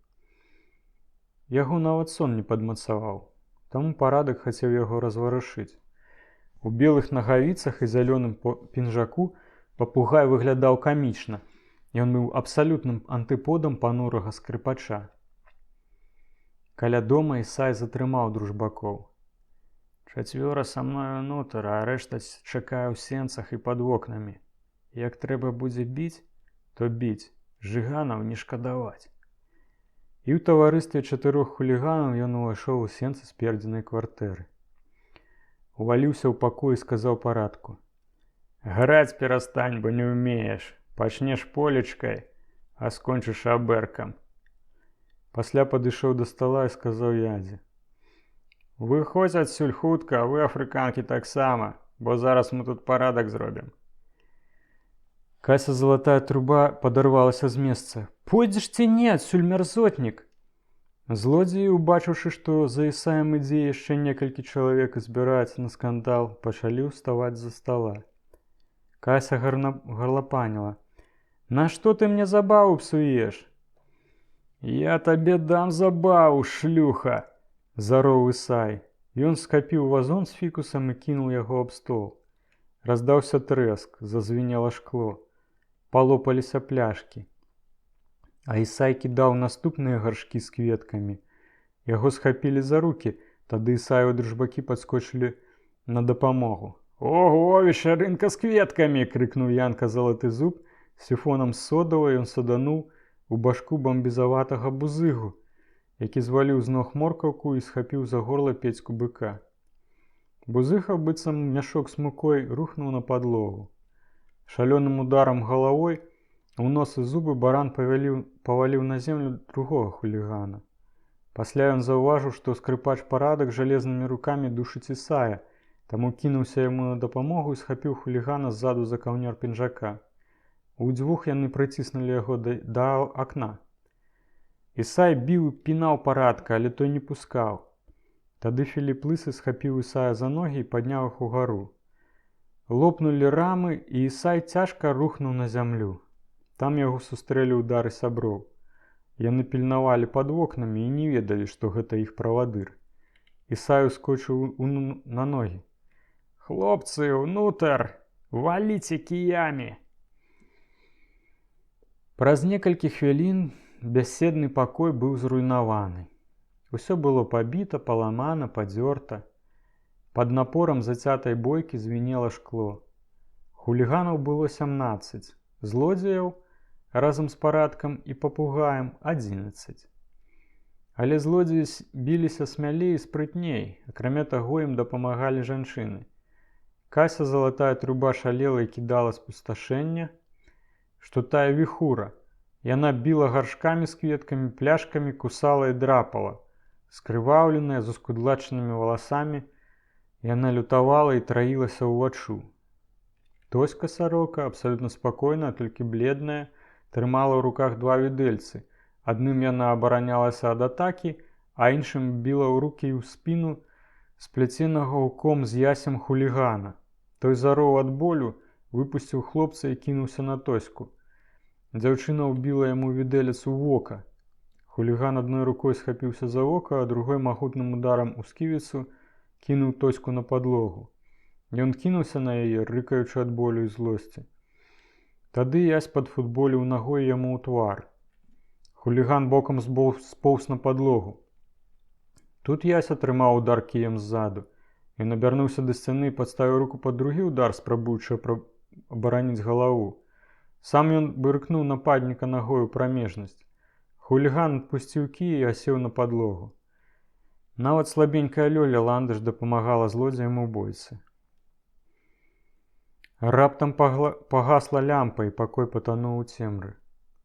Яго нават сон не падмацаваў, таму парадак хацеў яго разварушыць. У белых нагавіцах і зялёным пінжаку папугай выглядаў камічна. Ён быў абсалютным антыподам панурага скрыпача. Каля дома Ісай затрымаў дружбакоў. Чацвёра са мною ўнутр, а рэшта чакае ў сенцах і пад вокнамі. Як трэба будзе біць, то біць, жыганаў не шкадаваць. І ў таварыстве 4 хуліганаў ён увайшоў у сенцы спердзенай кватэры. Уваліўся ў пакой і сказаў парадку. Граць перастань, бо не ўмееш. Пачнеш полечкай, а скончыш абэркам. Пасля падышоў да стала і сказаў Ядзе. Выходзь адсюль хутка, а вы, афрыканкі, таксама, бо зараз мы тут парадак зробім. Кася залатая труба падарвалася з месца. Пойдзеш ці не, адсюль мярзотнік? Злодзеі, убачыўшы, што за Ісаем ідзе яшчэ некалькі чалавек і збіраецца на скандал, пачалі ўставаць з-за стала. Кася гарлапаніла. Нашто ты мне забаву псуеш? Я табе дам забаву, шлюха, зароў Ісай. Ён схапіў вазон з фікусам і кінуў яго аб стол. Раздаўся трэск, зазвінела шкло. Палопаліся пляшкі. А Ісай кідаў наступныя гаршкі з кветкамі. Яго схапілі за рукі, тады Ісаевы дружбакі падскочылі на дапамогу. Ого, вечарынка з кветкамі, крыкнуў Янка Залаты зуб. Сіфонам з содавай ён садануў у башку бамбізаватага Бузыгу, які зваліў з ног моркаўку і схапіў за горла Пецьку быка. Бузыга, быццам мяшок з мукой, рухнуў на падлогу. Шалёным ударам галавой у нос і зубы баран паваліў на землю другога хулігана. Пасля ён заўважыў, што скрыпач парадак жалезнымі рукамі душыць Ісая, таму кінуўся яму на дапамогу і схапіў хулігана ззаду за каўнер пінжака. Удзвюх яны прыціснулі яго да акна. Ісай біў і пінаў парадка, але той не пускаў. Тады Філіп Лысы схапіў Ісая за ногі і падняў іх угару. Лопнулі рамы, і Ісай цяжка рухнуў на зямлю. Там яго сустрэлі ўдары сяброў. Яны пільнавалі пад вокнамі і не ведалі, што гэта іх правадыр. Ісай ускочыў на ногі. Хлопцы, ўнутр, валіце кіямі! Праз некалькі хвілін бяседны пакой быў зруйнаваны. Усё было пабіта, паламана, падзёрта. Пад напорам зацятай бойкі звінела шкло. Хуліганаў было 17, злодзеяў разам з парадкам і папугаем 11. Але злодзеі біліся смялей і спрытней, акрамя таго ім дапамагалі жанчыны. Кася Залатая труба шалела і кідала спусташэння, што тая віхура. Яна біла гаршкамі з кветкамі, пляшкамі, кусала і драпала. Скрываўленая, з ускудлачанымі валасамі, яна лютавала і траілася ўваччу. Тоська сорока, абсолютно спокойная, толькі бледная, трымала ў руках два відэльцы. Адным яна абаранялася ад атакі, а іншым біла ў рукі і ў спіну спляценага гуком з ясем хулігана. Той зароў ад болю, выпусціў хлопца і кінуўся на Тоську. Дзяўчына ўбіла яму відэлец у вока. Хуліган адной рукой схапіўся за вока, а другой магутным ударам у сківіцу кінуў Тоську на падлогу. Ён кінуўся на яе, рыкаючы ад болю і злосці. Тады ясь падфутболіў нагой яму ў твар. Хуліган бокам споўз на падлогу. Тут ясь атрымаў удар кіем ззаду. Ён абярнуўся да сцяны і падставіў руку пад другі удар, спрабуючы абараніць галаву. Сам ён быркнуў нападніка нагой у прамежнасць. Хуліган адпусціў кій і асеў на падлогу. Нават слабенькая Лёля Ландыш дапамагала злодзеям у бойцы. Раптам пагасла лямпа, і пакой патануў у цемры.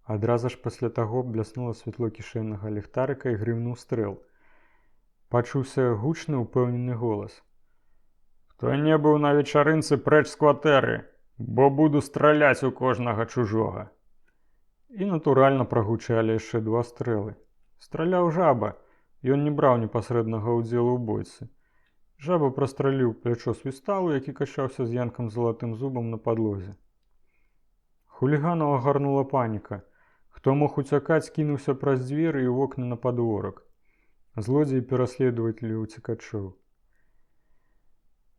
Адразу ж пасля таго бляснула святло кішэннага ліхтарыка і грымнуў стрэл. Пачуўся гучны, упэўнены голас. «Хто не быў на вечарынцы, прэч з кватэры, бо буду страляць у кожнага чужога». І натуральна прагучалі яшчэ два стрэлы. Страляў Жаба, ён не браў непасрэднага ўдзелу ў бойцы. Жаба прастраліў плячо свісталу, які качаўся з янкам залатым зубам на падлозе. Хуліганаў агарнула паніка. Хто мог уцякаць, кінуўся праз дзверы і ў вокны на падворак. Злодзеі пераследавалі уцекачоў.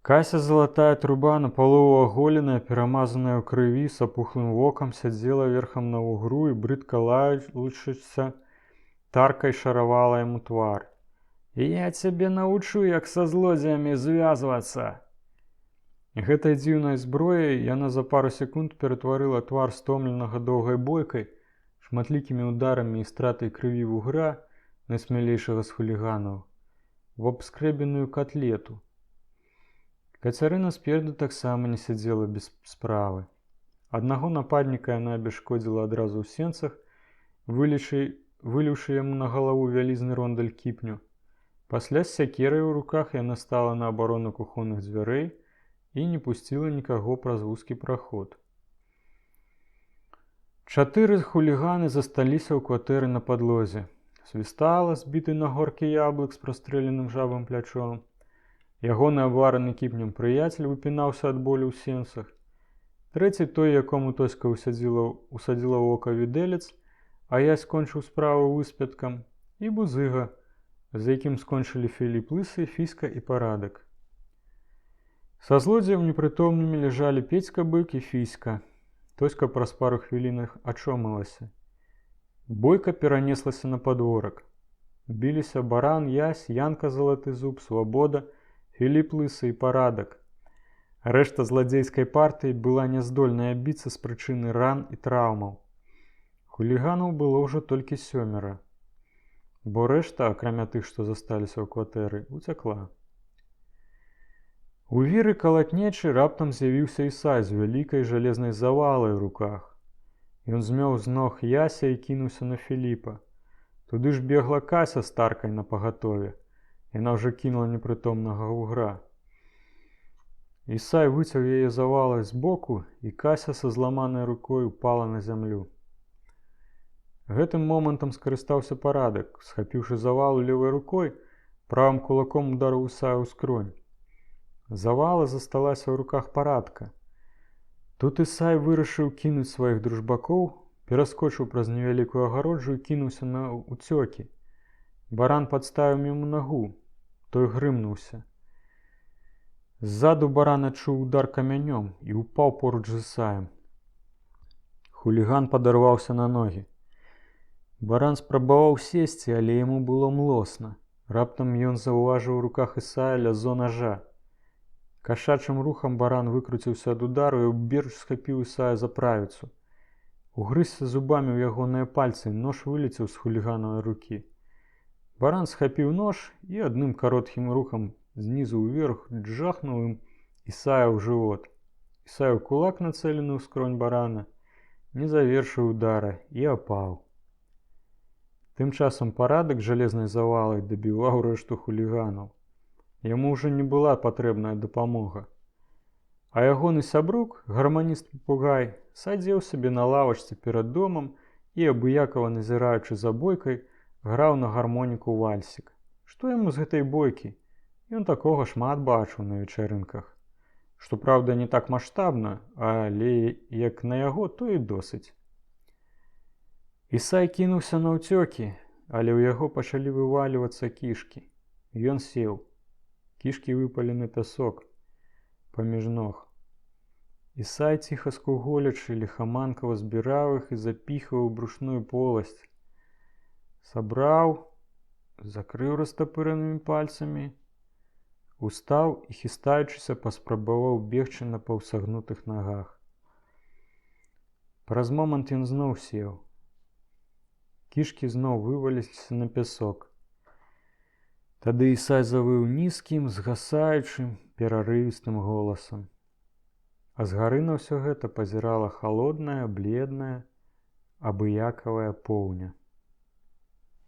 Кася залатая труба, напалову аголеная, перамазаная ў крыві, с апухлым вокам, сядзела верхам на вугру і, брыдка лаючыся, таркай шаравала яму твар. «Я цябе навучу, як са злодзеямі звязвацца!» Гэтай дзіўнай зброяй яна за пару секунд ператварыла твар стомленага доўгай бойкай, шматлікімі ударамі і стратай крыві вугра, найсмялейшага з хуліганаў, в абскрэбеную катлету. Кацярына спереду таксама не сядзела без справы. Аднаго нападніка яна абясшкодзіла адразу ў сенцах, выліўшы яму на галаву вялізны рондаль кіпню. Пасля з сякерай у руках яна стала на абарону кухонных дзвярэй і не пусціла нікаго праз вузкі праход. 4 хуліганы засталіся ў кватэры на падлозе. Свістала, збіты на горкі яблык з прастрэленым Жабам плячом. Ягоны абвараны кіпнем прыяцель выпінаўся ад болю ў сенцах. Трэці той, якому Тоська усадзіла ў ока відэлец, а я скончыў справу выспяткам, і Бузыга, з якім скончылі Філіп Лысы, Фіска і Парадак. Са злодзеем непрытомнымі ляжалі Пецька Бык і Фіська. Тоська праз пару хвілінах ачомалася. Бойка перанеслася на падворак. Біліся Баран, Ясь, Янка Залаты Зуб, Свабода, Філіп Лысы і Парадак. Рэшта зладзейскай партыі была няздольная біцца з прычыны ран і траўмаў. Хуліганаў было ўжо толькі 7, бо рэшта, акрамя тых, што засталіся ў кватэры, уцякла. У віры калатнечы раптам з'явіўся Ісай з вялікай жалезнай завалай у руках. Ён змёў з ног Яся і кінуўся на Філіпа. Туды ж бегла Кася з таркай напагатове. Яна ўжо кінула непрытомнага вугра. Ісай выцяў яе завалай збоку, і Кася са зламанай рукой упала на зямлю. Гэтым момантам скарыстаўся Парадак, схапіўшы завалу левай рукой, правым кулаком ударыў Ісая ў скронь. Завала засталася ў руках Парадка. Тут Ісай вырашыў кінуць сваіх дружбакоў, пераскочыў праз невялікую агароджу і кінуўся на ўцёкі. Баран падставіў яму нагу, той грымнуўся. Ззаду Баран адчуў удар камянём і ўпаў поруч з Ісаем. Хуліган падарваўся на ногі. Баран спрабаваў сесці, але яму было млосна. Раптам ён заўважыў у руках Ісая лязо нажа. Кашачым рухам Баран выкруціўся ад удару і ўберуч схапіў Ісая за правіцу. Угрызся зубамі ў ягоныя пальцы, нож вылецеў з хуліганавай рукі. Баран схапіў нож і адным кароткім рухам знізу ўверх джахнуў ім Ісая ў жывот. Ісай у кулак, нацэлены ў скронь Барана, не завершыў удара і апаў. Тым часам Парадак жалезнай завалай дабіваў рэшту хуліганаў. Яму ўжо не была патрэбная дапамога. А ягоны сябрук, гарманіст-папугай, садзеў сабе на лавачцы перад домам і, абыякава назіраючы за бойкай, граў на гармоніку вальсік. Што яму з гэтай бойкі? Ён такога шмат бачыў на вечарынках. Што праўда, не так маштабна, але як на яго, то і досыць. Ісай кінуўся наўцёкі, але ў яго пачалі вывалівацца кішкі. Ён сеў. Кішкі выпалі на пясок паміж ног. Ісай, ціха скуголячы, ліхаманкава збіраў іх і запіхваў у брушную поласць. Сабраў, закрыў растапыранымі пальцамі, устаў і, хістаючыся, паспрабаваў бегчы на паўсагнутых нагах. Праз момант ён зноў сеў. Кішкі зноў вываліліся на пясок. Тады Ісай завыў нізкім, згасаючым, перарывістым голасам. А згары на ўсё гэта пазірала халодная, бледная, абыякавая поўня.